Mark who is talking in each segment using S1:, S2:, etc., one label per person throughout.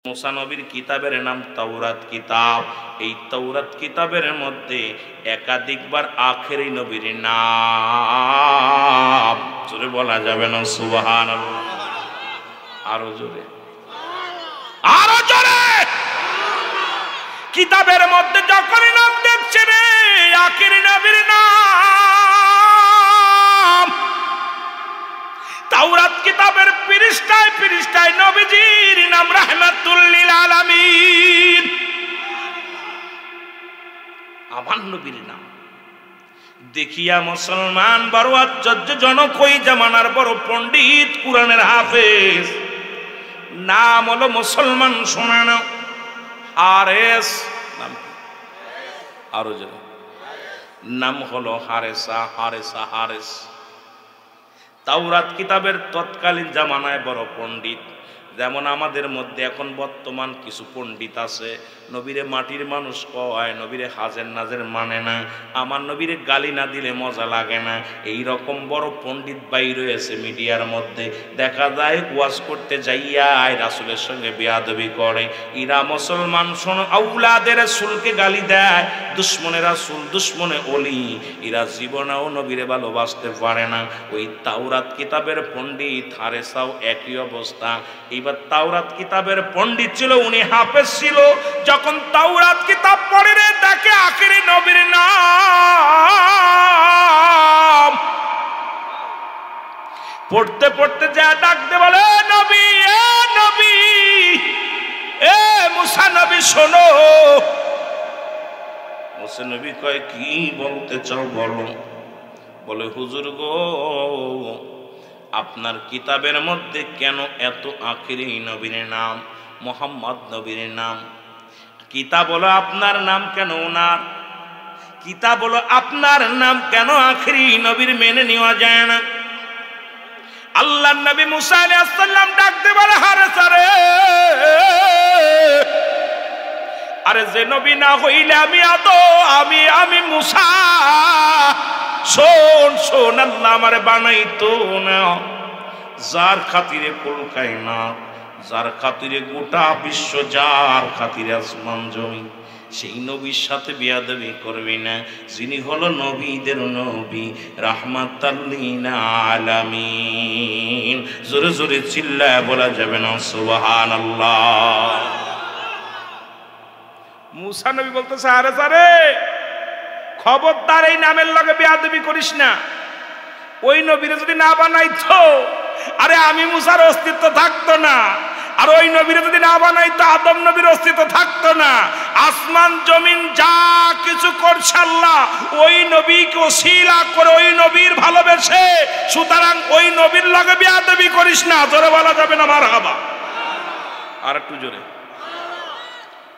S1: মুসা নবীর কিতাবের নাম তাওরাত কিতাব। এই তাওরাত কিতাবের মধ্যে একাধিকবার আখেরি নবীর নাম জোরে বলা যাবে না সুবহানাল্লাহ, আরো জোরে, আরো জোরে। কিতাবের মধ্যে যখন নাম দেখছে রে আখেরি নবীর নাম, তাওরাত কিতাবের পৃষ্ঠায় পৃষ্ঠায় নবীজির নাম রাহমাতুল লিল আলামিন, আমার নবীর নাম দেখিয়া মুসলমান বড় আশ্চর্যজনক ওই জামানার বড় পণ্ডিত কুরআনের হাফেজ, নাম হলো মুসলমান শোনা না হারেস, নাম আরো জোরে, নাম হলো হারেসা, হারেসা হারেস। তাওরাত কিতাবের তৎকালীন জামানায় বড় পণ্ডিত। যেমন আমাদের মধ্যে এখন বর্তমান কিছু পণ্ডিত আছে, নবীরে মাটির মানুষ কয়, নবীরে হাজের নাজের মানে না, আমার নবীরে গালি না দিলে মজা লাগে না, এই রকম বড় পণ্ডিত বাই রয়েছে মিডিয়ার মধ্যে। দেখা যায় ওয়াজ করতে যাইয়া রাসূলের সঙ্গে বেয়াদবি করে। ইরা মুসলমান শোনো আউলাদে রাসূলকে গালি দেয়, দুশ্মনে রাসূল দুশ্মনে ওলি, ইরা জীবনেও নবীরে ভালোবাসতে পারে না। ওই তাওরাত কিতাবের পণ্ডিত হারেসাও একই অবস্থা। এবার তাওরাত কিতাবের পণ্ডিত ছিল, উনি হাফেজ ছিল, যখন তাওরাত কিতাব পড়ে রে তাকে আখেরি নবীর নাম পড়তে পড়তে যা ডাকতে বলে নবী, এ নবী, এ মুসা নবী শোনো। মুসা নবী কয় কি বলতে চাও বলো। বলে হুজুর গো, আপনার কিতাবের মধ্যে কেন এত আখেরি নবীর নাম, মুহাম্মদ নবীর নাম? কিতাব হলো আপনার নাম কেন ওনার, কিতাব হলো আপনার নাম কেন আখেরি নবীর মেনে নেওয়া যায় না? আল্লাহর নবী মুসা আলাইহিস সালাম ডাকতে বলে হারেসা রে, আরে যে নবী না হইলে আমি আমি মুসা, শোন শোন, আল্লাহ আমারে বানাইতো না, যার খাতিরে কুল কায়নাত, যার খাতিরে গোটা বিশ্ব, যার খাতিরে আসমান জমিন, সেই নবীর সাথে বেয়াদবি করবি না, যিনি হলো নবীদের নবী, রাহমাতাল লিল আলামিন। জোরে জোরে চিল্লায় বলা যাবে না সুবহানাল্লাহ। মুসা নবী বলতেছে হারেসা রে, খবরদার এই নামের লগে বেয়াদবি করিস না। ওই নবীরে যদি না বানাইতো, আরে আমি মুসার অস্তিত্ব থাকতো না, আর ওই নবীরে যদি না বানাইতো আদম নবীর অস্তিত্ব থাকতো না। আসমান জমিন যা কিছু করছে আল্লাহ ওই নবীকে ওসিলা করে, ওই নবীর ভালোবেসে, সুতরাং ওই নবীর লগে বেয়াদবি করিস না। জোরে বলা যাবে না মারহাবা, আর একটু জোরে।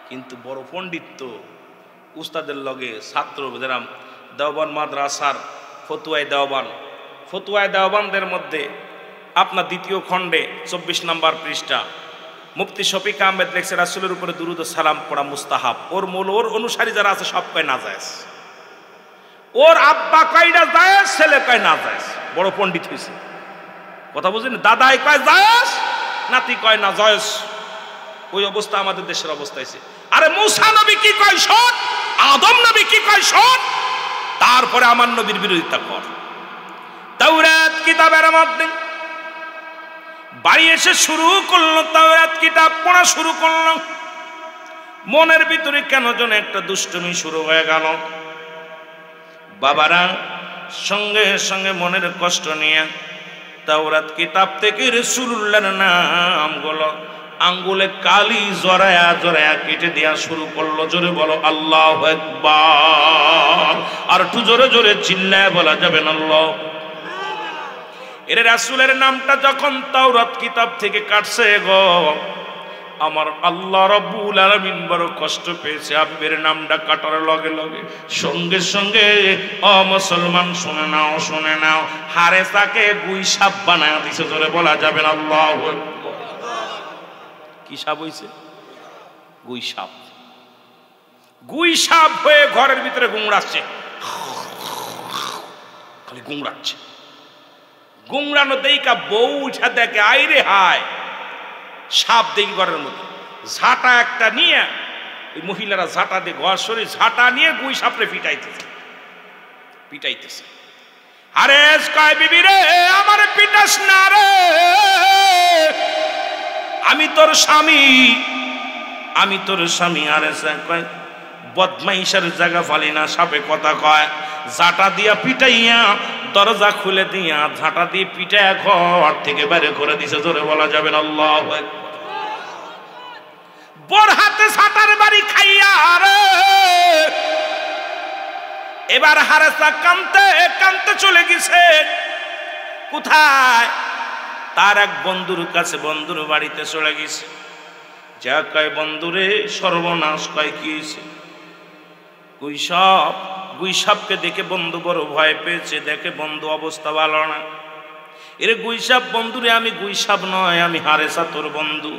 S1: কিন্তু বড় পণ্ডিত তো উস্তাদের লগে ছাত্র, যারা দেওবান মাদ্রাসার ফতুয়ায় দেওবানদের মধ্যে আপনার দ্বিতীয় খণ্ডে 24 নম্বর পৃষ্ঠা মুফতি শফিক আহমেদ লেখছে রাসূলের উপরে দুরূদ ও সালাম পড়া মুস্তাহাব। ওর অনুসারী যারা আছে সব কয় নাজায়েজ, ওর আব্বা কয় না জায়েজ, ছেলে কয় না জায়েজ। বড় পণ্ডিত হয়েছে, কথা বুঝেন? দাদাই কয় জায়েজ, নাতি কয় না জায়েজ। ওই অবস্থা আমাদের দেশের অবস্থা হয়েছে। আরে মুসা নবী কি কয় শোন, আদম নবী কি কয় শোন, তারপরে আমার নবীর বিরোধিতা কর। তাওরাত কিতাবের মধ্যে বাড়ি এসে শুরু করলো, তাওরাত কিতাব পড়া শুরু করলো। মনের ভিতরে কেন যেন একটা দুষ্টুমি শুরু হয়ে গেল। বাবারা সঙ্গে সঙ্গে মনের কষ্ট নিয়ে তাওরাত কিতাব থেকে রাসূলুল্লাহর নামগুলো আঙ্গুলে কালি জড়ায়া জড়ায়া কেটে দেয়া শুরু করলো। জোরে বলো আল্লাহু আকবার, আর একটু জোরে জোরে চিল্লায় বলা যাবে না আল্লাহ। এর রাসূলের নামটা যখন তাওরাত কিতাব থেকে কাটছে গো, আমার আল্লাহ রাব্বুল আলামিন বড় কষ্ট পেয়েছে। হাবিবের নামটা কাটার লগে লগে সঙ্গে সঙ্গে ও মুসলমান শুনে নাও, শুনে নাও, হারেসাকে গুই সাপ বানায় দিছে। জোরে বলা যাবে না আল্লাহু আকবার। কি সাপ হইছে? গুই সাপ। গুই সাপ হয়ে ঘরের ভিতরে গুংড়াচ্ছে, খালি গুংড়াচ্ছে। গুংড়ানো দেইকা বউ উঠা দেখে, আইরে হায়, সাপ দেখি ঘরের মধ্যে। ঝাঁটা একটা নিয়ে ওই মহিলারা ঝাঁটা দিয়ে ঘর সরে ঝাঁটা নিয়ে গুই সাপড়ে পিটাইতেছে আরে কয় বিবি রে আমার পিটাস না রে, আমি তোর স্বামী। আরে কয় বদমাইশের জায়গা ফালি না, সাপে কথা কয়। ঝাঁটা দিয়া পিটাইয়া দরজা খুলে দিয়া ঝাঁটা দিয়ে পিটাইয়া ঘর থেকে বের করে দিছে। জোরে বলা যাবে না আল্লাহু আকবার। বোর হাতে ঝাঁটার বাড়ি খাইয়া রে এবার হারেসা কানতে চলে গেছে। কোথায়? তার এক বন্ধুর কাছে, বন্ধুর বাড়িতে চলে গেছে। যা কয় বন্ধুরে সর্বনাশ, কয় কি হয়েছে? গুইসাপকে দেখে বন্ধু বড় ভয় পেয়েছে। দেখে বন্ধু অবস্থা ভালো না। এরে গুইসাপ বন্ধুরে, আমি গুইসাপ নয়, আমি হারেসা তোর বন্ধু।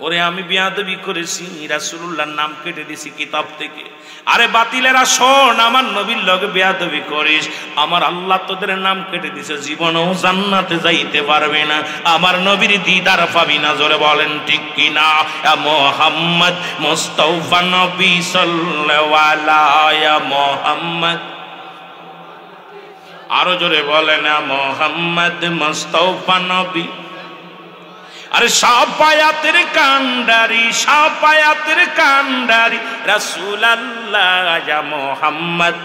S1: ওরে আমি বিয়াদবি করেছি, রাসূলুল্লাহর নাম কেটে দিছি কিতাব থেকে। আরে বাতিলেরা শোন, আমার নবীর লগে বিয়াদবি করিস, আমার আল্লাহ তোদের নাম কেটে দিছে, জীবনেও জান্নাতে যাইতে পারবে না, আমার নবীর দিদার পাবি না। জোরে বলেন ঠিক কিনা? মুহাম্মদ মুস্তাফা নবী সাল্লাল্লাহু আলাইহি মুহাম্মদ, আরো জোরে বলেন মুহাম্মদ মুস্তাফা নবী। আরে সাপায়াতের কান্ডারি রাসূলুল্লাহ ইয়া মুহাম্মদ,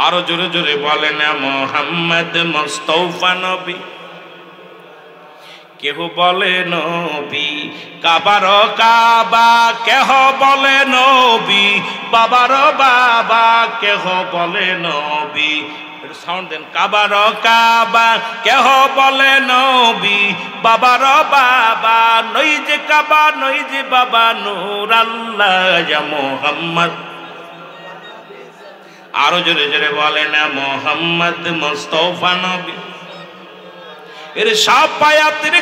S1: আরো জোরে জোরে বলেন মুহাম্মদ মুস্তাফা নবী। কেহ বলে নবী কাবার কাবা, কেহ বলে নবী বাবার বাবা, কেহ বলে নবী, সাউন্ড দেন, কাবার কাবা, কেহ বলে নবী বাবার বাবা, নই যে কাবা নই যে বাবা, নূর আল্লাহ ইয়া মুহাম্মদ। আরো জোরে জোরে বলেন মুহাম্মদ মুস্তাফা নবী। এর সাপায়াতের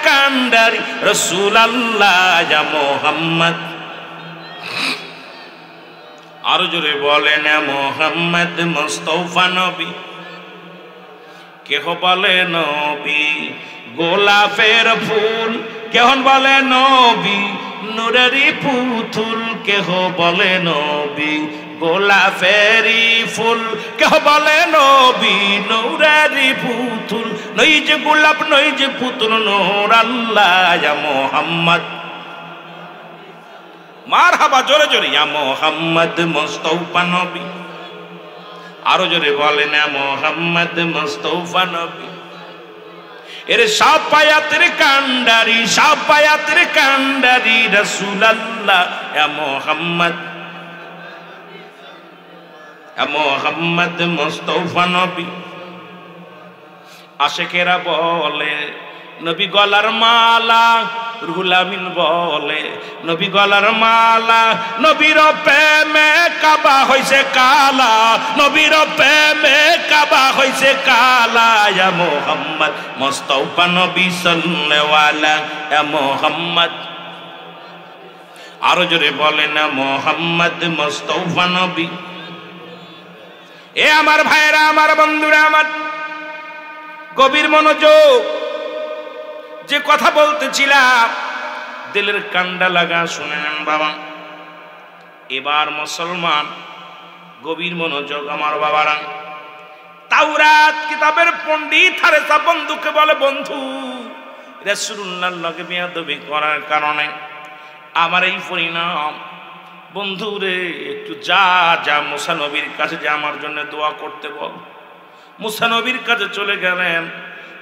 S1: কান্ডারি রাসূলুল্লাহ ইয়া মুহাম্মদ। আরো জোরে বলেন মুহাম্মদ মুস্তাফা নবী। কেহ বলে নবী গোলাপের ফুল, কেহ বলে নবী নূরেরই পুতুল, কেহ বলে নবী গোলাপেরই ফুল, কেহ বলে নবী নূরেরই পুতুল, নই যে গোলাপ নই যে পুতুল, নূর আল্লাহ ইয়া মুহাম্মদ। মারহাবা, জোরে জোরে ইয়া মুহাম্মদ মুস্তাফা নবী। আরো জোরে বলেন মুহাম্মদ মুস্তাফা নবী। এর সাপায়াতের কান্ডারি রাসূলুল্লাহ ইয়া মুহাম্মদ মুস্তাফা নবী। আশিকেরা বলে নবী গলার মালা, রুহুল আমিন বলে নবী গলার মালা, নবীর প্রেমে কাবা হইছে কালা, নবীর প্রেমে কাবা হইছে কালা, ইয়া মুহাম্মদ মুস্তাফা নবী সাল্লাল্লাহু আলাইহি ইয়া মুহাম্মদ। আরো জোরে বলেন মুহাম্মদ মুস্তাফা নবী। এ আমার ভাইরা, আমার বন্ধুরা, আমার গভীর মনোযোগ, যে কথা বলতেছিলাম দিলের কান্ডা লাগা শুনে নেন বাবা। এবার মুসলমান, গভীর মনোযোগ আমার বাবারা। তাওরাত কিতাবের পণ্ডিত হারেসা বন্ধুকে বলে, বন্ধু রাসূলুল্লাহর লগে বিয়াদবি করার কারণে আমার এই পরিণাম। বন্ধু রে একটু যা মুসা নবীর কাছে, যে আমার জন্য দোয়া করতে বল। মুসা নবীর কাছে চলে গেলেন।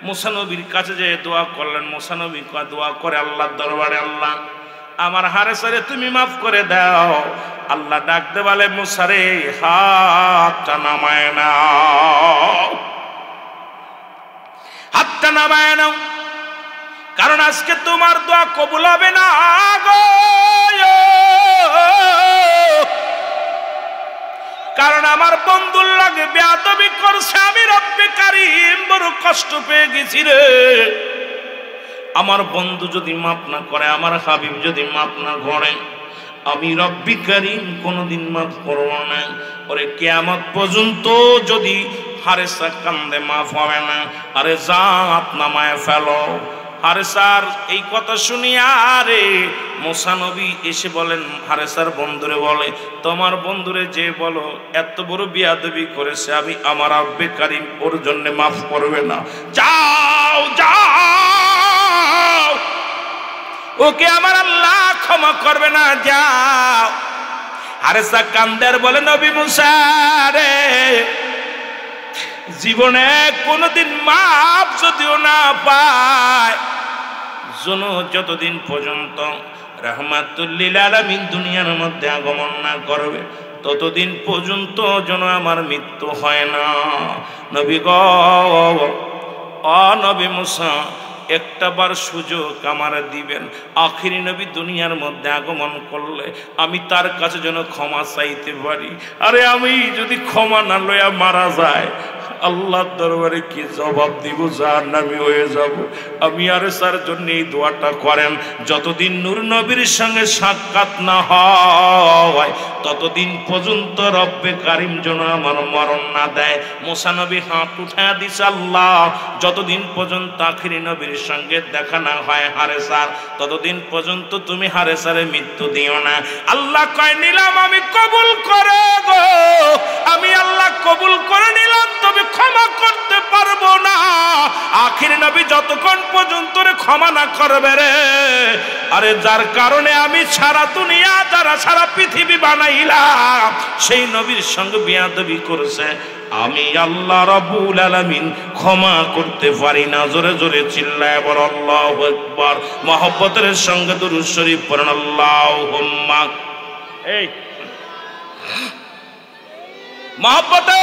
S1: মুসা নবীর কাছে যে দোয়া করলেন, মুসা নবী দোয়া করে আল্লাহর দরবারে, আল্লাহ আমার হারেসারে তুমি মাফ করে দাও। আল্লাহ ডাকতে বলে, মুসা রে হাতটা নামায় নাও, হাতটা নামায় নাও, কারণ আজকে তোমার দোয়া কবুল হবে না গো। কারণ আমার বন্ধুর লাগে বেয়াদবি করছে, আমি রব্বে কারীম বড় কষ্ট পেয়ে গেছি রে। আমার বন্ধু যদি মাফ না করে, আমার হাবিব যদি মাফ না করে, আমি রব্বে কারীম কোনদিন মাফ করব না। ওরে কিয়ামত পর্যন্ত যদি হারেসা কান্দে মাফ হবে না। আরে জাত নামায় ফেলো, হারেসার এই কথা শুনিয়া রে মুসা নবী এসে বলেন, হারেসার বন্ধুরে বলে, তোমার বন্ধুরে যে বলো এত বড় বিয়াদবি করেছে, আমি আমার রব্বে কারীম ওর জন্য মাফ করবে না, যাও যাও, ওকে আমার আল্লাহ ক্ষমা করবে না, যাও। হারেসা কান্দার বলে, নবী মুসা রে, জীবনে কোনদিন মাপ যদিও না পায়, যতদিন পর্যন্ত রাহমাতুল লিল আলামিন দুনিয়ার মধ্যে আগমন না করবে ততদিন পর্যন্ত যেন আমার মৃত্যু হয় না। নবী গো, ও নবী মুসা, একটা বার সুযোগ আমার দিবেন, আখিরি নবী দুনিয়ার মধ্যে আগমন করলে আমি তার কাছে যেন ক্ষমা চাইতে পারি। আরে আমি যদি ক্ষমা না লইয়া মারা যায়, আল্লাহর দরবারে কি জবাব দিব? জাহান্নামী হয়ে যাব। আমি হারেসার জন্য এই দোয়াটা করেন, যতদিন নূর নবীর সঙ্গে সাক্ষাৎ না হয় ততদিন পর্যন্ত রব্বে কারীম যেন আমার মরণ না দেয়। মুসা নবী হাত উঠায়া দিছে, আল্লাহ যতদিন পর্যন্ত আখিরি নবীর সঙ্গে দেখা না হয় হারেসার, ততদিন পর্যন্ত তুমি হারেসারে মৃত্যু দিও না। আল্লাহ কয়, নিলাম, আমি কবুল করে গো, আমি আল্লাহ কবুল করে নিলাম, তবে ক্ষমা করতে পারবো না। আখিরি নবী যতক্ষণ পর্যন্ত রে ক্ষমা না করবে রে, আরে যার কারণে আমি সারা দুনিয়া, যারা সারা পৃথিবী বানাইলাম, সেই নবীর সঙ্গে বিয়াদবি করেছে, আমি আল্লাহ রাব্বুল আলামিন ক্ষমা করতে পারি না। জোরে জোরে চিল্লায় বল আল্লাহু আকবার। মহব্বতের সঙ্গে দুরূদ শরীফ পড়েন, আল্লাহুম্মা, এই মহব্বতে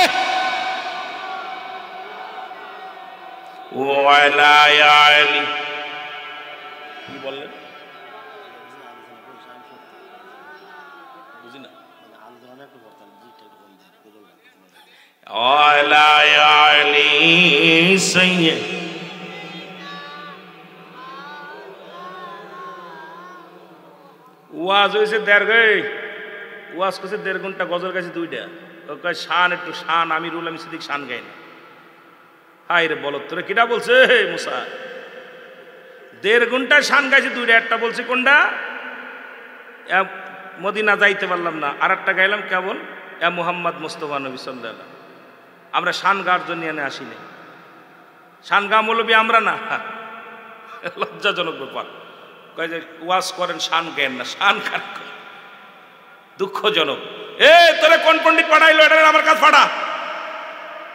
S1: ওয়ালা আলী, কি বললেন বুঝি না? ওয়ালা আলী সাইয়্যিদ, ওয়াজ হয়েছে দেড় গাই, ওয়াজ করছে 1.5 ঘন্টা, গজল গাইছে 2টা। কয় শান, একটু শান, আমিরুল আমি সিদ্দিক শান গাই না। হাই রে বলত, তোরে কিটা বলছে মুসা? 1.5 ঘন্টা শান গাইছে 2টা, একটা বলছে কোনটা? মদিনা যাইতে পারলাম না, আর একটা গাইলাম কেবল এ মুহাম্মদ মুস্তাফা নবী সাল্লাল্লাহু আলাইহি। আমরা শান গাওয়ার জন্য এনে আসিনি, শান গা মৌলবী আমরা না, লজ্জাজনক ব্যাপার। কয় যে ওয়াজ করেন, শান গায়েন না, শান খান, দুঃখজনক। তোরে কোন পণ্ডিত পাঠাইলো, এটা আমার কাছে পাঠা।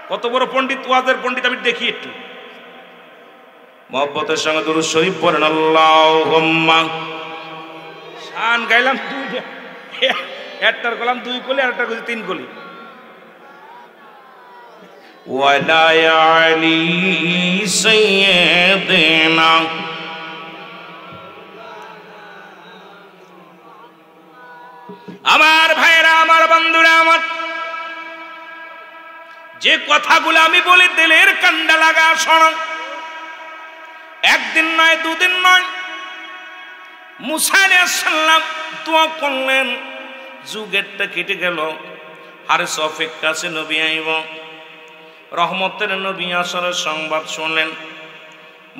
S1: কত বড় পণ্ডিত, ওয়াজের পণ্ডিত আমি দেখি একটু। মহব্বতের সঙ্গে দুরূদ শরীফ পড়েন, আল্লাহুম্মা। শান গাইলাম 2টা, একটার গলাম 2 কলি, আর একটা কলি 3 কলি। ওয়ালা আলী সাইয়্যিদিনা, আমার ভাইরা, আমার বন্ধুরা, আমার যে কথাগুলো আমি বলি দিলের কান্ডা লাগা শোনো। একদিন নয়, 2 দিন নয়, মুসা আলাইহিস সালাম দোয়া করলেন, যুগেরটা কেটে গেল, হারেস অপেক্ষা আছে নবী আইব, রহমতের নবী আসার সংবাদ শুনলেন।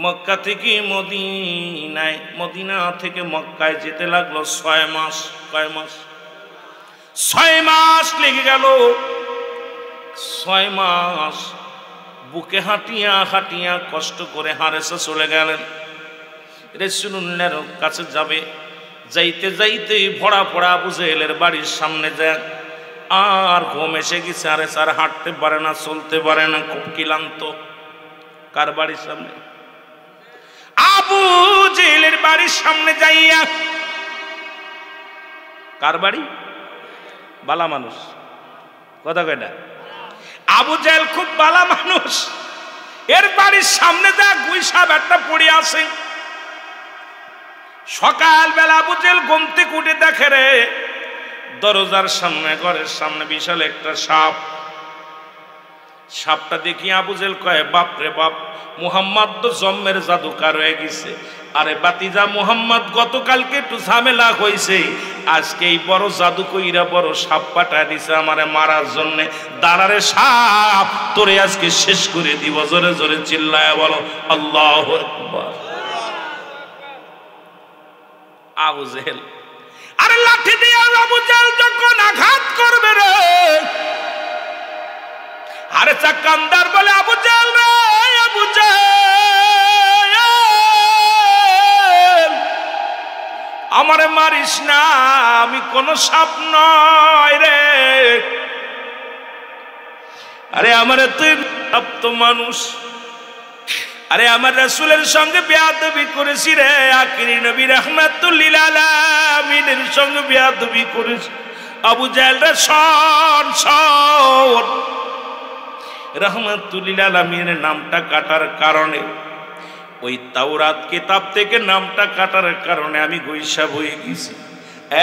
S1: মক্কা থেকে মদিনায়, মদিনা থেকে মক্কায় যেতে লাগলো 6 মাস। কয় মাস? 6 মাস লেগে গেল। 6 মাস বুকে হাঁটিয়া হাঁটিয়া কষ্ট করে হারেসা চলে গেলেন। রাসূলুল্লাহর কাছে যাবে, যাইতে যাইতে ভরা ভরা আবু জেহেলের বাড়ির সামনে যায়, আর ঘুম এসে গেছে, হারেসার হাঁটতে পারে না, চলতে পারে না, খুব ক্লান্ত। কার বাড়ির সামনে? আবু জেহেলের বাড়ির সামনে যাইয়া। কার বাড়ি? বালা মানুষ, কথা কয় না? আবু জেহেল খুব বালা মানুষ, এর বাড়ির সামনে যা গুইসাব একটা পড়ে আছে। সকালবেলা আবু জেহেল ঘুম থেকে উঠে দেখে রে, দরজার সামনে, ঘরের সামনে বিশাল একটা সাপ। সাপটা দেখি আবু জেহেল কয়, বাপ রে বাপ, মুহাম্মদ তো জম্মের জাদুকার হয়ে গেছে। আরে বাতিজা মুহাম্মদ, গতকালকে একটু ঝামেলা হয়েছে, আজকে এই বড় জাদু কইরা বড় সাপ পাঠায় দিছে আমারে মারার জন্য। দাঁড়ারে সাপ, তোরে আজকে শেষ করে দিব। জোরে জোরে চিল্লায় বলো আল্লাহু আকবার। আবু জেহেল, আরে লাঠি দিয়ে আবু জেহেল যখন আঘাত করবে রে, আরে চাকান্দার বলে আবু জেহেল রে, আবু জেহেল আমারে মারিস না, আমি কোন সাপ নয় রে, আরে আমারে তুই প্রাপ্ত মানুষ, আরে আমার রাসূলের সঙ্গে বেয়াদবি করেছি রে, আখিরি নবী রাহমাতুল লিল আলামিনের সঙ্গে বেয়াদবি করেছি। আবু জাহেল রে শোন শোন, রাহমাতুল লিল আলামিনের নামটা কাটার কারণে, ওই তাওরাত কিতাব থেকে নামটা কাটার কারণে আমি গৈসা হয়ে গেছি।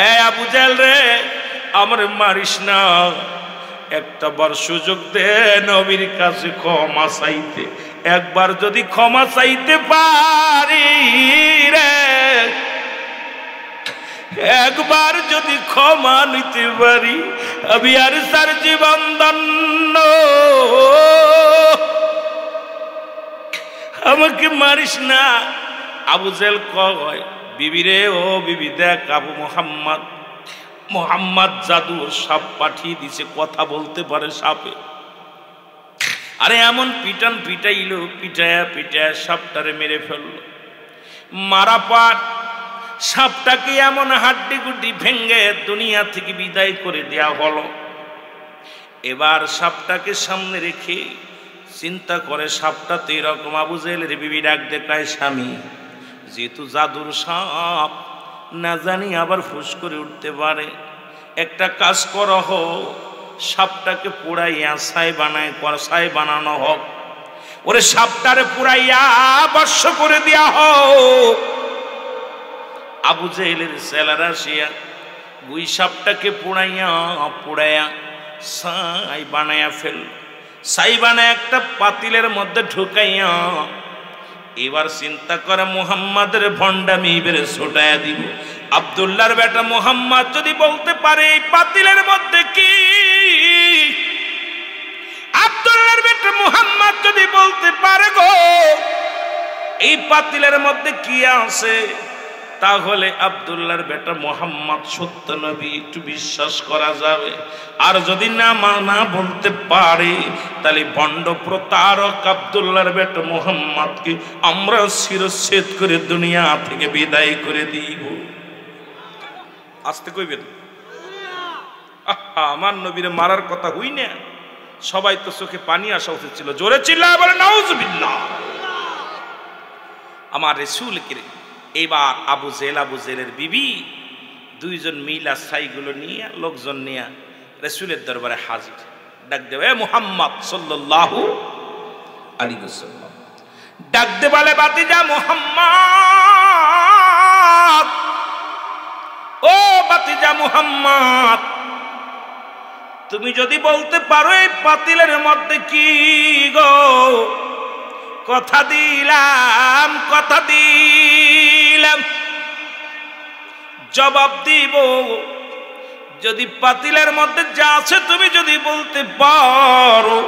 S1: এ আবু জাহেল রে, আমার মারিস না, একটা বার সুযোগ দে নবীর কাছে ক্ষমা চাইতে, একবার যদি ক্ষমা চাইতে পারি রে, একবার যদি ক্ষমা নিতে পারি, আমি আর সার জীবন ধন্য, আমাকে মারিস না। আবু জেহেল কয়, বিবি রে, ও বিবি দেখ, আবু মোহাম্মদ, মোহাম্মদ জাদু সাপ পাঠিয়ে দিছে, কথা বলতে পারে সাপে। আরে এমন পিটান পিটাইলো, পিটায়া পিটায়া সাপটারে মেরে ফেললো। মারা পার সাপটাকে এমন হাড্ডি গুড্ডি ভেঙ্গে দুনিয়া থেকে বিদায় করে দেয়া হলো। এবার সাপটাকে সামনে রেখে চিন্তা করে, সাপটা তো এরকম। আবু জেহেলের বিবি ডাক দেখায়, স্বামী যেহেতু জাদুর সাপ, না জানি আবার ফুস করে উঠতে পারে, একটা কাজ করা হোক, সাপটাকে পুড়াইয়া ছাই বানায়, ছাই বানানো হোক, ওরে সাপটারে পুড়াইয়া বর্ষ করে দেয়া হোক। আবু জেহেলের ছেলেরা আসিয়া গুই সাপটাকে পুড়াইয়া পুড়াইয়া ছাই বানাইয়া ফেল, ছাই বানায় একটা পাতিলের মধ্যে ঢুকাইয়া, এবার চিন্তা করে মুহাম্মাদের ভণ্ডামি বেড়ে ছোটাইয়া দিব। আব্দুল্লাহর বেটা মুহাম্মদ যদি বলতে পারে এই পাতিলের মধ্যে কি, আব্দুল্লাহর বেটা মুহাম্মদ যদি বলতে পারে গো এই পাতিলের মধ্যে কি আছে, তাহলে আব্দুল্লাহর বেটা মুহাম্মদ সত্য নবী, একটু বিশ্বাস করা যাবে। আর যদি না বলতে পারে, তাহলে ভণ্ড প্রতারক আব্দুল্লাহর বেটা মুহাম্মদকে আমরা শিরচ্ছেদ করে দুনিয়া থেকে বিদায় করে দিব। আসতে কইবেন, আমার নবীরে মারার কথা হই না, সবাই তো চোখে পানি আসা উচিত ছিল। জোরে চিল্লায় বলে নাউজুবিল্লাহ। আমার রাসূলকে এবার আবু জেহেলের বিবি দুইজন মিলা ছাইগুলো নিয়ে, লোকজন নিয়ে রাসূলের দরবারে হাজির। ডাক দেবে, মুহাম্মদ সাল্লাল্লাহু আলাইহি ওয়াসাল্লাম। ডাক দে বলে, বাতিজা মুহাম্মদ, ও বাতিজা মুহাম্মদ, তুমি যদি বলতে পারো এই পাতিলের মধ্যে কি গো, কথা দিলাম জবাব দিব। যদি পাতিলের মধ্যে যা আছে তুমি যদি বলতে পারো,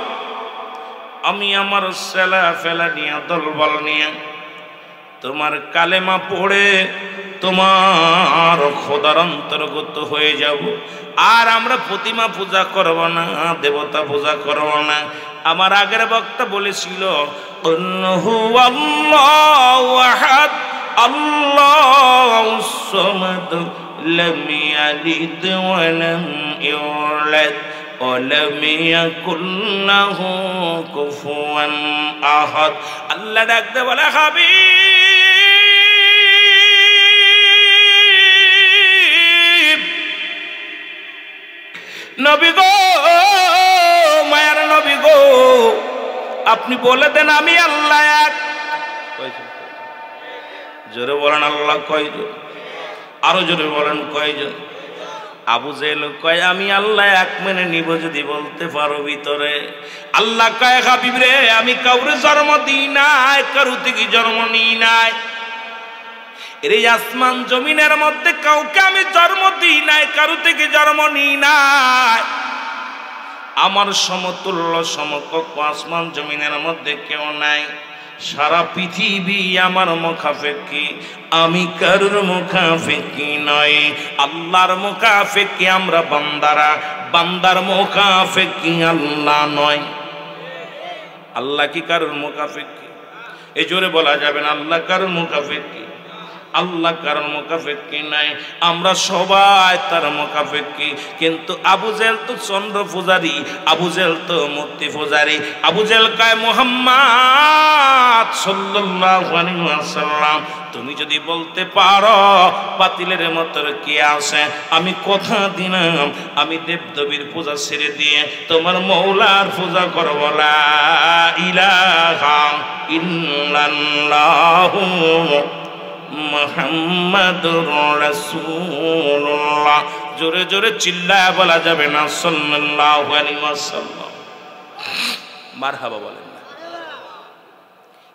S1: আমি আমার সেলা ফেলা নিয়ে, দলবল নিয়ে তোমার কালেমা পড়ে তোমার খোদার অন্তর্গত হয়ে যাব। আর আমরা প্রতিমা পূজা করব না, দেবতা পূজা করব না। আমার আগের বক্তা বলেছিল, আল্লাহু আহাদ আল্লাহুস সামাদ লাম ইয়ালিদ ওয়া লাম ইউলাদ ওয়া লাম ইয়াকুল লাহু কুফুয়ান আহাদ। আল্লাহ ডাকতে বলে, হাবিব নবী গো, মায়ার নবী গো, আপনি বলে দেন আমি আল্লাহ এক। জোরে বলেন আল্লাহ কয়জন? আরো জোরে বলেন কয়জন? আবু জেহেল কয়, আমি আল্লাহ এক মেনে নিব যদি বলতে পারো ভিতরে। আল্লাহ কয়, হাবিব রে, আমি কাউরে জন্ম দিই নাই, কারু থেকে জন্ম নিই নাই। এই আসমান জমিনের মধ্যে কাউকে আমি জন্ম দিই নাই, কারু থেকে জন্ম নিই নাই। আমার সমতুল্য সমকক্ষ আসমান জমিনের মধ্যে কেউ নাই। সারা পৃথিবী আমার মুখাফেকি, আমি কারোর মুখাফেকি নয়। আল্লাহর মুখাফেকি আমরা বান্দারা, বান্দার মুখাফেকি আল্লাহ নয়। আল্লাহ কি কারোর মুখাফেকি? এই জোরে বলা যাবে না আল্লাহ কারোর মুখাফেকি। আল্লাহ কারোর মুখাফেকি নাই, আমরা সবাই তার মুখাফেকি। কিন্তু আবু জেহেল তো চন্দ্র পূজারি, আবু জেহেল তো মূর্তি পূজারি। আবু জেহেল কয় মুহাম্মদ সাল্লাল্লাহু আলাইহি ওয়াসাল্লাম তুমি যদি বলতে পারো পাতিলের মতো কে আছে, আমি কথা দিলাম আমি দেবদেবীর পূজা ছেড়ে দিয়ে তোমার মৌলার পূজা করব। লা ইলাহা ইল্লাল্লাহু মুহাম্মাদুর রাসূলুল্লাহ। জোরে জোরে চিল্লায় বলা যাবে না সাল্লাল্লাহু আলাইহি ওয়াসাল্লাম? মারহাবা বলেন না?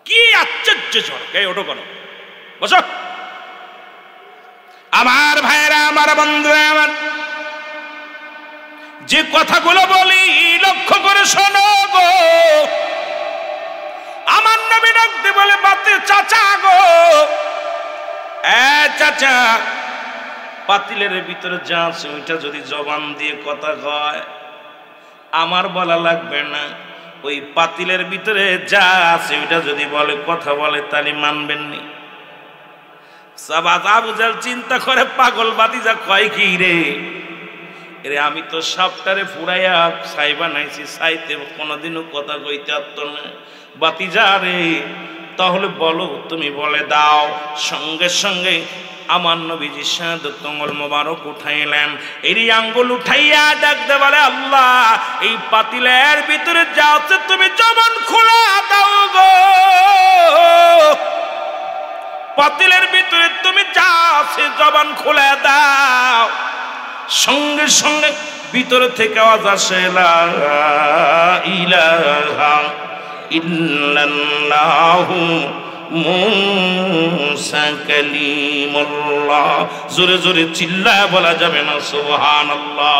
S1: কি আশ্চর্য ঝড়! এই ওঠো কেন, বসো। আমার ভাইরা, আমার বন্ধুরা, আমার যে কথাগুলো বলি লক্ষ্য করে শোনো গো। আমার নবী ডাকতে বলে বাতে চাচা গো, চাচা পাতিলের ভিতরে যা আছে ওইটা যদি জবান দিয়ে কথা কয় আমার বলা লাগবে না, ওই পাতিলের ভিতরে যা আছে ওইটা যদি বলে কথা বলে তাহলে মানবেন নি? আবু জেহেল চিন্তা করে পাগল বাতিজা কয় কি রে, এরে আমি তো সাপটারে ফুরাইয়া ছাই বানাইছি, ছাইতে কোনোদিনও কথা কইতে পারত না। বাতিজা রে তাহলে বলো, তুমি বলে দাও। সঙ্গে সঙ্গে আমার নবীজি শাহাদাত আঙ্গুল মোবারক উঠাইলেন। এই আঙ্গুল উঠাইয়া ডাকতে বলে আল্লাহ এই পাতিলের ভিতরে যা আছে তুমি জবান খোলা দাও গো। পাতিলের ভিতরে তুমি যা আছে জবান খুলে দাও। সঙ্গে সঙ্গে ভিতর থেকে আওয়াজ আসে লা ইলাহা ইল্লাল্লাহু মুসা কালিমুল্লাহ। জোরে জোরে চিল্লায় বলা যাবে না সুবহানাল্লাহ?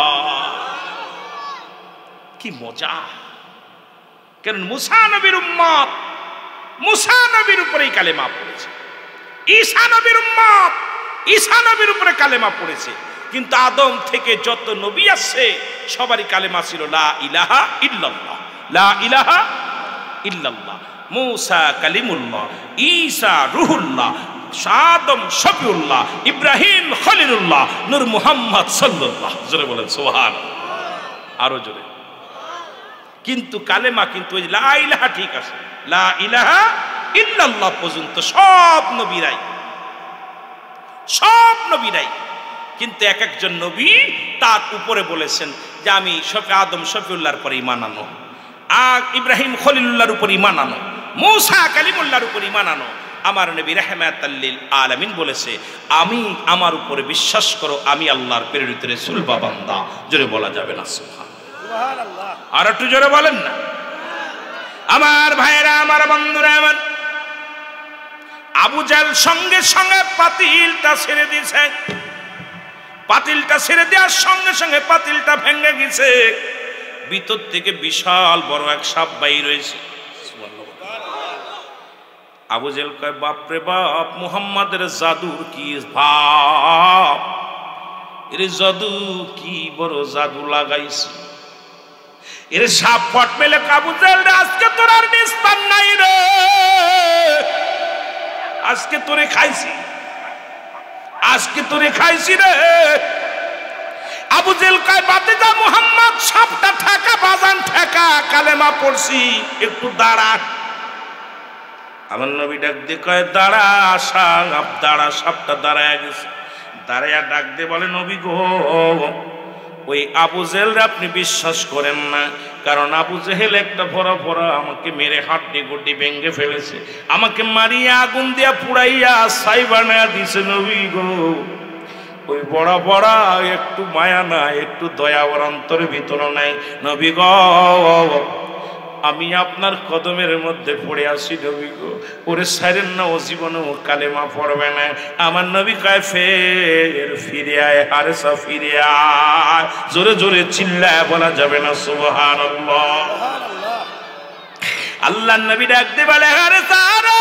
S1: কি মজা! কারণ মুসা নবীর উম্মত, মুসা নবীর উপরেই কালেমা পড়েছে। ঈসা নবীর উম্মত ঈসা নবীর উপরে কালেমা পড়েছে। কিন্তু আদম থেকে যত নবী আসছে সবারই কালেমা ছিল লা ইলাহা ইল্লাল্লাহ, লা ইলাহা ইল্লাল্লাহ। মুসা কালিমুল্লাহ, ঈসা রুহুল্লাহ, আদম শফিউল্লাহ, ইব্রাহিম খলিলুল্লাহ, নূর মুহাম্মদ সাল্লাল্লাহ। জোরে বলেন সুবহানাল্লাহ, আরো জোরে। কিন্তু কালেমা কিন্তু ওই লা ইলাহা ঠিক আছে, লা ইলাহা ইল্লাল্লাহ পর্যন্ত সব নবীরাই কিন্তু এক একজন নবী তার উপরে বলেছেন যে আমি আদম শফিউল্লাহর পরে ঈমান আনো, আর ইব্রাহিম খলিলুল্লাহর উপর ঈমান আনো, মুসা কালিমুল্লাহর উপর ঈমান আনো। আমার নবী রাহমাতাল লিল আলামিন বলেছে আমি আমার উপরে বিশ্বাস করো আমি আল্লাহর প্রেরিত রাসূল বা বান্দা। জোরে বলা যাবে না সুবহানাল্লাহ? আর একটু জোরে বলেন না। আমার ভাইরা, আমার বন্ধুরা, আমার আবু জেহেল সঙ্গে সঙ্গে পাতিলটা ছেড়ে দিয়েছে। পাতিলটা ছেড়ে দেওয়ার সঙ্গে সঙ্গে পাতিলটা ভেঙে গেছে। ভিতর থেকে বিশাল বড় এক সাপ বাইর হয়েছে। আবু জেহেল কয় বাপরে বাপ, মুহাম্মাদের জাদুর কি ভাব, এর জাদু কি বড় জাদু লাগাইছে। এর সাপ ফট পেলে আবু জেহেল রে আজকে তোর আর নিস্তার নাই রে, আজকে তোরে খাইছি, আজকে তোরে খাইছি রে। আবু জেহেল কয় বাতিজা মুহাম্মদ সাপটা ঠেকা, বাজান ঠেকা, কালেমা পড়ছি, একটু দাঁড়া। আমার নবী ডাক দিয়ে কয় দাঁড়া সাপ, দাঁড়া। সাপটা দাঁড়ায় গেছে। দাঁড়াইয়া ডাক দিয়ে বলে নবী গো, ওই আবু জেহেল আপনি বিশ্বাস করেন না, কারণ আবু জেহেল একটা ভরা ভরা আমাকে মেরে হাড্ডি গুড্ডি ভেঙে ফেলেছে, আমাকে মারিয়া আগুন দিয়া পুড়াইয়া ছাই বানায়া দিছে। নবী গো, ওই বড় বড় একটু মায়া নাই, একটু দয়া ওর অন্তরের ভিতরে নাই। নবী গো, আমি আপনার কদমের মধ্যে পড়ে আসি নবী গো, ওরে ছাড়েন না, ও জীবনেও কালেমা পড়বে না। আমার নবী কয় ফের ফিরে আয়, হারেসা ফিরে আয়। জোরে জোরে চিল্লায় বলা যাবে না সুবহানাল্লাহ? আল্লাহ নবী ডাক দিয়ে বলে আরে সারা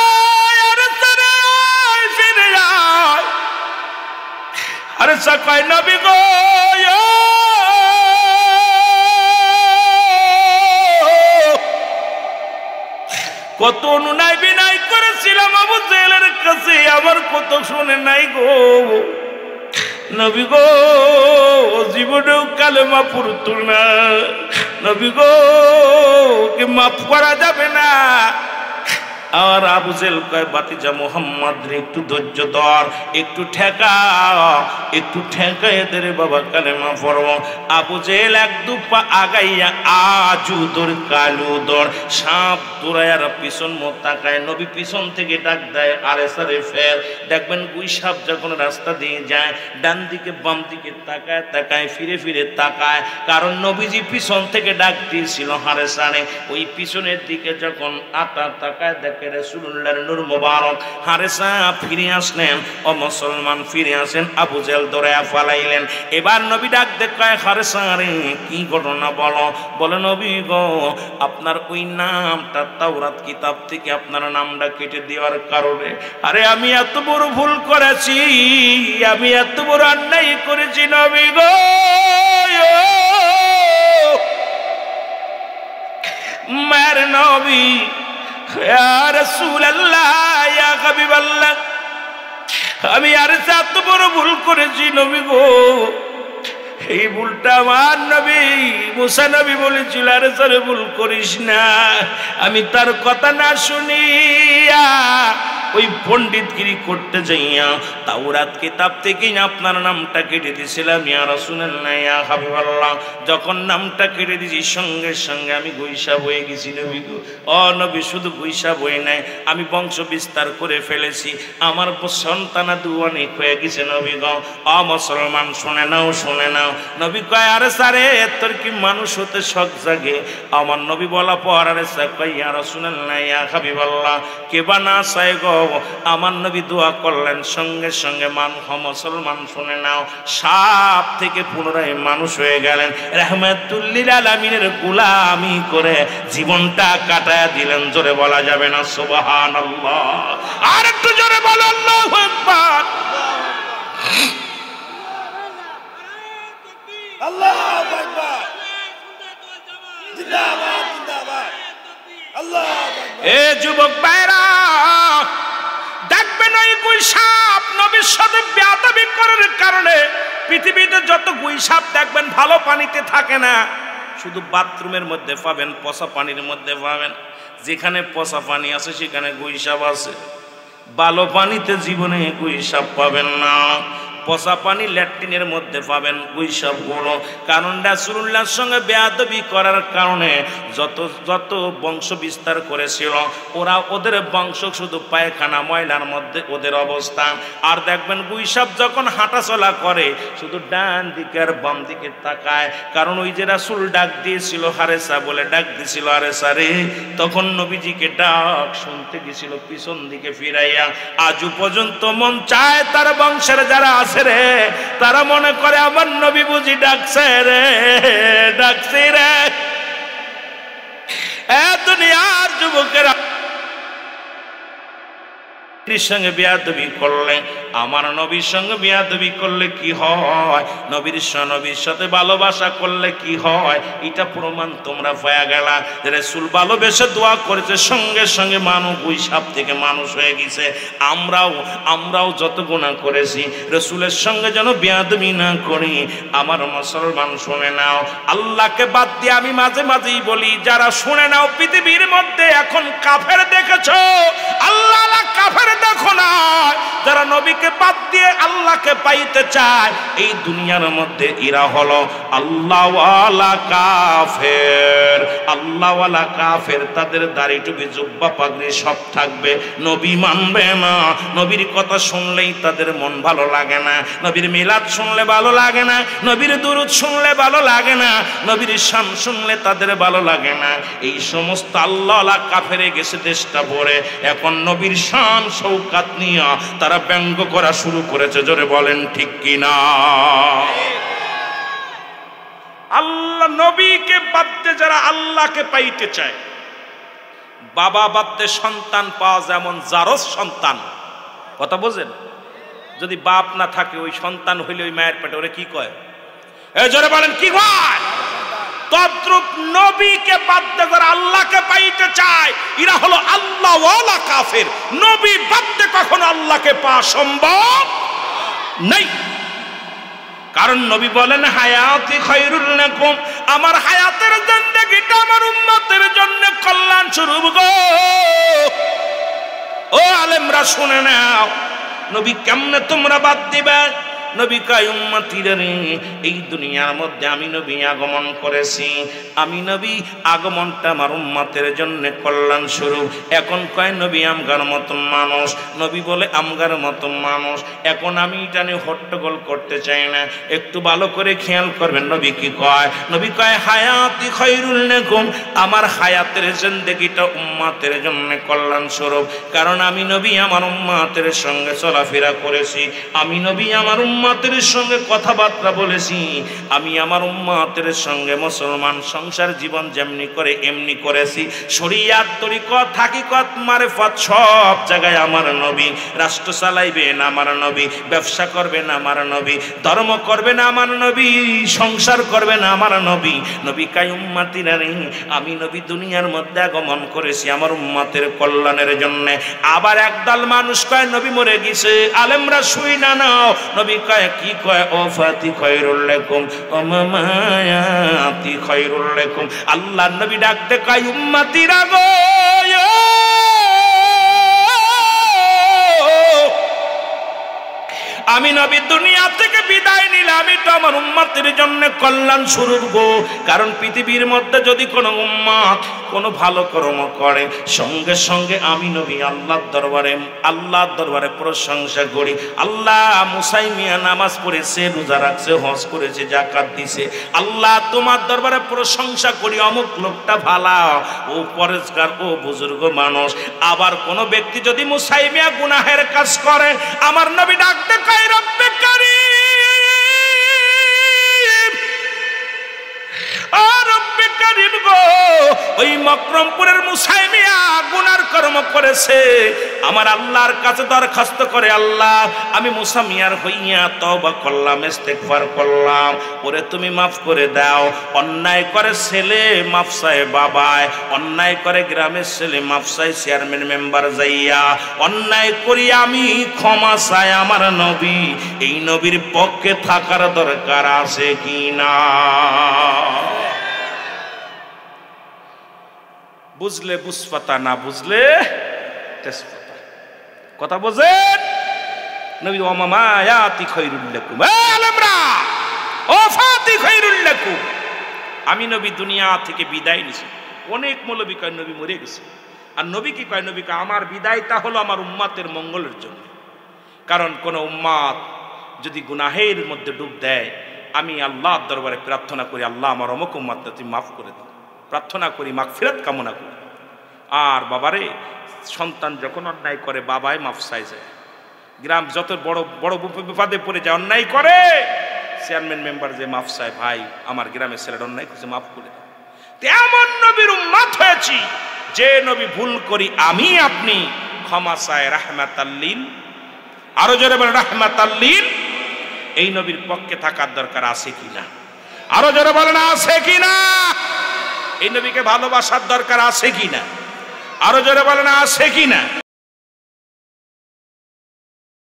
S1: ফিরে আয়। আরে সা কয় নবী গো কত অনুনয় বিনয় করেছিলাম আবু জেহেলের কাছে, আমার কত শুনে নাই গো নবী গো, জীবনেও কালেমা পড়তো না নবী গো, কে মাফ করা যাবে না। আর আবু জেহেল কয় বাতিজা মুহাম্মদ রে একটু ধৈর্য ধর, একটু ঠেকা, একটু ঠেকা এদের বাবা কালেমা পড়ব। আবু জেহেল এক দু পা আগাইয়া আজু দৌড় কালু দৌড় সাপ দৌড়ায় পিছন মত তাকায়। নবী পিছন থেকে ডাক দেয় আরে সারে ফের। দেখবেন গুই সাপ যখন রাস্তা দিয়ে যায় ডান দিকে বাম দিকে তাকায় তাকায় ফিরে ফিরে তাকায়, কারণ নবীজি পিছন থেকে ডাক দিয়েছিল হারে সারে। ওই পিছনের দিকে যখন আটা তাকায় দেখে রাসূলুল্লাহর নূর মোবারক। হারেসা ফিরে আসলেন, ও মুসলমান ফিরে আসেন। আবু জেহেল ধরে ফালাইলেন। এবার নবী ডাক দেখায় হারেসা রে কি ঘটনা বলো। বলে নবী গো আপনার ওই নামটা তাওরাত কিতাব থেকে আপনার নামটা কেটে দেওয়ার কারণে আরে আমি এত বড় ভুল করেছি, আমি এত বড় অন্যায় করেছি নবী গো। মার নবী ইয়া রাসূলুল্লাহ ইয়া হাবিবাল্লাহ, আমি আর এত বড় ভুল করেছি নবী গো। এই ভুলটা আমার নবী মুসা নবী বলেছিল আরে সরে ভুল করিস না। আমি তার কথা না শুনিয়া ওই পণ্ডিতগিরি করতে যাইয়া তাওরাত কিতাব থেকে আপনার নামটা কেটে দিয়েছিলাম ইয়া রাসূলুল্লাহ ইয়া হাবিবাল্লাহ। যখন নামটা কেটে দিয়েছি সঙ্গে সঙ্গে আমি গুইসা বয়ে গেছি নবী গো। ও নবী শুধু গুইসা বয়ে নাই, আমি বংশ বিস্তার করে ফেলেছি, আমার সন্তানাদি অনেক হয়ে গেছে নবী গো। ও মুসলমান শুনে নাও শুনে নাও। নবী কয় আরে সারে তোর কি মানুষ হতে শখ জাগে? আমার নবী বলা পর আরে সা কয় ইয়া রাসূলুল্লাহ ইয়া হাবিবাল্লাহ কে বা না চায় গো। আমার নবী দোয়া করলেন, সঙ্গে সঙ্গে মুসলমান শুনে নাও, সাপ থেকে পুনরায় মানুষ হয়ে গেলেন। রাহমাতুল লিল আলামিনের গোলামি করে জীবনটা কাটায়া দিলেন। জোরে বলা যাবে না সুবহানাল্লাহ? আর একটু জোরে বলো আল্লাহু আকবার।
S2: আল্লাহু আকবার, জিন্দাবাদ জিন্দাবাদ, আল্লাহু আকবার।
S1: এ যুবক ভাইরা দেখবেন ওই গুই সাপ নবীর সাথে বেয়াদবি করার কারণে পৃথিবীতে যত গুই সাপ দেখবেন ভালো পানিতে থাকে না, শুধু বাথরুমের মধ্যে পাবেন, পচা পানির মধ্যে পাবেন। যেখানে পচা পানি আছে সেখানে গুই সাপ আছে, ভালো পানিতে জীবনে গুই সাপ পাবেন না। পচা পানি ল্যাট্রিনের মধ্যে পাবেন গুই সাপগুলো। কারণ রাসূলুল্লাহর সঙ্গে বেয়াদবি করার কারণে যত যত বংশ বিস্তার করেছিল ওরা ওদের বংশ শুধু পায়খানা ময়লার মধ্যে ওদের অবস্থান। আর দেখবেন গুই সাপ যখন হাঁটাচলা করে শুধু ডান দিকে আর বাম দিকে তাকায়, কারণ ওই যে রাসূল ডাক দিয়েছিল হারেসা বলে ডাক দিয়েছিল হারেসা রে, তখন নবীজিকে ডাক শুনতে গেছিল পিছন দিকে ফিরাইয়া। আজও পর্যন্ত মন চায় তার বংশের যারা রে তারা মনে করে আমার নবী বুঝি ডাকছে রে, ডাকছে রে। এ দুনিয়ার যুবকেরা সঙ্গে বেয়াদবি করলে, আমার নবীর সঙ্গে বেয়াদবি করলে কি হয়, নবীর সাথে ভালোবাসা করলে কি হয়, এটা প্রমাণ তোমরা পায়া গেলা। রাসূল ভালোবেসে দোয়া করেছে, সঙ্গে সঙ্গে মানুষ ওই সাপ থেকে মানুষ হয়ে গেছে। আমরাও যত গুনাহ করেছি রাসূলের সঙ্গে যেন বেয়াদবি না করি। আমার মুসলমান শুনে নাও, আল্লাহকে বাদ দিয়ে আমি মাঝে মাঝেই বলি যারা শুনে নাও, পৃথিবীর মধ্যে এখন কাফের দেখেছো, আল্লাহ কাফের দেখো না। যারা নবীকে বাদ দিয়ে আল্লাহকে পাইতে চায় এই দুনিয়ার মধ্যে এরা হলো আল্লাহওয়ালা কাফের। আল্লাহওয়ালা কাফের, তাদের দাড়ি টুপি জুব্বা পাগড়ি সব থাকবে, নবী মানবে না। নবীর কথা শুনলেই তাদের মন ভালো লাগে না, নবীর মিলাদ শুনলে ভালো লাগে না, নবীর দুরূদ শুনলে ভালো লাগে না, নবীর শান শুনলে তাদের ভালো লাগে না। এই সমস্ত আল্লাহওয়ালা কাফেরে গেছে দেশটা ভরে। এখন নবীর শান শৌকাত নিয়ে তারা ব্যঙ্গ করা শুরু করেছে। জোরে বলেন ঠিক কিনা? আল্লাহ নবীকে বাদ দিয়ে যারা আল্লাহকে পাইতে চায়, বাবা বাদে সন্তান পাওয়া যেমন জারজ সন্তান, কথা বোঝেন? যদি বাপ না থাকে ওই সন্তান হইলে ওই মায়ের পেটে ওরে কি কয়? এই জোরে বলেন কি কয়? তদ্রূপ নবীকে বাদ দিয়ে যারা আল্লাহকে পাইতে চায় এরা হলো আল্লাহ ওয়ালা কাফের। নবী বাদ দিয়ে কখনো আল্লাহকে পাওয়া সম্ভব নাই। কারণ নবী বলেন হায়াতি খায়রুল লাকুম, আমার হায়াতের জিন্দেগিটা আমার উম্মতের জন্য কল্যাণ স্বরূপ গো। ও আলেমরা শুনে নাও, নবী কেমনে তোমরা বাদ দিবে? নবী কয় উম্মতিরা রে, এই দুনিয়ার মধ্যে আমি নবী আগমন করেছি, আমি নবী আগমনটা আমার উম্মতের জন্য কল্যাণ স্বরূপ। এখন কয় নবী আমগার মতো মানুষ, নবী বলে আমগার মতো মানুষ। এখন আমি এটা নিয়ে হট্টগোল করতে চাই না, একটু ভালো করে খেয়াল করবেন নবী কি কয়। নবী কয় হায়াতি খায়রুল লাকুম, আমার হায়াতের জিন্দেগিটা উম্মতের জন্য কল্যাণ স্বরূপ। কারণ আমি নবী আমার উম্মতের সঙ্গে চলাফেরা করেছি, আমি নবী আমার উম্মতের সঙ্গে কথাবার্তা বলেছি, আমি আমার উম্মতের সঙ্গে মুসলমান সংসার জীবন যেমনি করে এমনি করেছি। শরিয়াত তরিকত হাকিকত মারিফত সব জায়গায় আমার নবী। রাষ্ট্র চালাইবেন আমার নবী, ব্যবসা করবেন আমার নবী, ধর্ম করবেন আমার নবী, সংসার করবেন আমার নবী। নবী কাই উম্মতিরা রে, আমি নবী দুনিয়ার মধ্যে আগমন করেছি আমার উম্মতের কল্যাণের জন্য। আবার একদল মানুষ কয় নবী মরে গেছে, আলেমরা শুই না নাও। নবী কয় কি কয়? ও ফাতি খায়রুল লাকুম ও মামায়াতি খায়রুল লাকুম। আল্লাহর নবী ডাকতে কয় উম্মতিরা গো, আমি নবী দুনিয়া থেকে বিদায় নিলাম, এটা আমার উম্মতের জন্য কল্যাণ স্বরূপ গো। কারণ পৃথিবীর মধ্যে যদি কোনো উম্মত কোনো ভালো কর্ম করে, সঙ্গে সঙ্গে আমি নবী আল্লাহর দরবারে প্রশংসা করি। আল্লাহ মুসাই মিয়া নামাজ পড়েছে, রোজা রাখছে, হজ করেছে, যাকাত দিছে, আল্লাহ তোমার দরবারে প্রশংসা করি, অমুক লোকটা ভালো, ও পরেজগার, ও বুজুর্গ মানুষ। আবার কোন ব্যক্তি যদি মুসাই মিয়া গুনাহের কাজ করে, আমার নবী ডাকতে কয় রব্বে কারীম, ও রব্বে কারীম গো, ওই মকরমপুরের মুসাই মিয়া গুনার কর্ম করেছে, আমার আল্লাহর কাছে দরখাস্ত করে, আল্লাহ আমি মুসা মিয়ার হইয়া তওবা করলাম, ইস্তেগফার করলাম, ওরে তুমি মাফ করে দাও। অন্যায় করে ছেলে মাফ চায় বাবায়, অন্যায় করে গ্রামের ছেলে মাফ চায় চেয়ারম্যান মেম্বার যাইয়া, অন্যায় করি আমি ক্ষমা চাই আমার নবী। এই নবীর পক্ষে থাকার দরকার আছে কি না? বুঝলে বুঝপাতা, না বুঝলে তেজপাতা। কথা বোঝেন? নবী ওয়া মামায়াতি খায়রুল লাকুম, আলেমরা ও ফাতি খায়রুল লাকুম, আমি নবী দুনিয়া থেকে বিদায় নিছি। অনেক মৌলবী কয় নবী মরে গেছে, আর নবী কি কয়? নবী কয় আমার বিদায়টা হলো আমার উম্মতের মঙ্গলের জন্য। কারণ কোন উম্মত যদি গুনাহের মধ্যে ডুব দেয়, আমি আল্লাহর দরবারে প্রার্থনা করি, আল্লাহ আমার অমুক উম্মতটা তুমি মাফ করে দাও, প্রার্থনা করি, মাগফিরাত কামনা করি। আর বাবারে, সন্তান যখন অন্যায় করে বাবাই মাফ চাই যায়। গ্রাম যত বড় বড় বিপদে পড়ে যায়, অন্যায় করে, চেয়ারম্যান মেম্বার যে মাফ চায়, ভাই আমার গ্রামের ছেলেটা অন্যায় করছে, মাফ করে দাও। এমন নবীর উম্মত হয়েছি যে নবী ভুল করি আমি আপনি ক্ষমা চায় রাহমাতাল লিল, আরো জোরে বলেন রাহমাতাল লিল। এই নবীর পক্ষে থাকার দরকার আছে কিনা? আরো জোরে বলেন আছে কিনা? এই নবীকে ভালোবাসার দরকার আছে কিনা? আরো জোরে বলেন আছে কিনা?